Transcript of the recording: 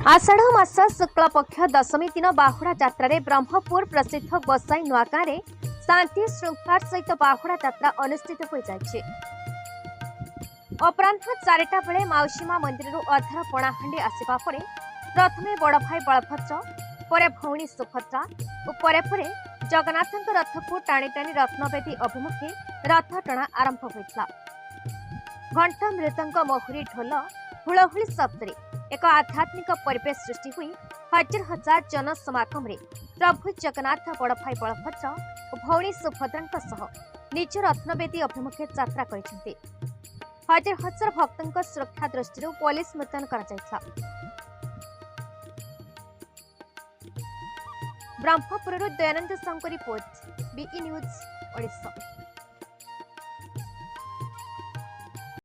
आषाढ़ मास शुक्ल पक्ष दशमी दिन बाहुड़ा यात्रा ब्रह्मपुर प्रसिद्ध गोसाई नुआगाँ में शांति श्रृंखला सहित बाहुड़ा यात्रा अनुष्ठित हो जाए। अपराह 4टा बेले माउसीमा मंदिर अधर पणाहांडी आसवा पर प्रथमे बड़ भाई बलभद्र परे भौणी सुभद्रा और परे जगन्नाथ रथ को टाणी टाणी रत्नवेदी अभिमुखे रथ टणा आरंभ होता। घंटा मृदंग महुरी ढोल हुलहुली शब्द एक आध्यात्मिक परिवेश सृष्टि हुई हजार हजार जन समागम रे प्रभु जगन्नाथ बड़ भाई बलभद्र और भौणी सुभद्रा सह निज रत्नवेदी अभिमुखे यात्रा कर हजार हजार भक्तों सुरक्षा दृष्टि पुलिस मुतयन कर ब्रह्मपुर दयानंद साहू रिपोर्ट बीई न्यूज ओडिशा।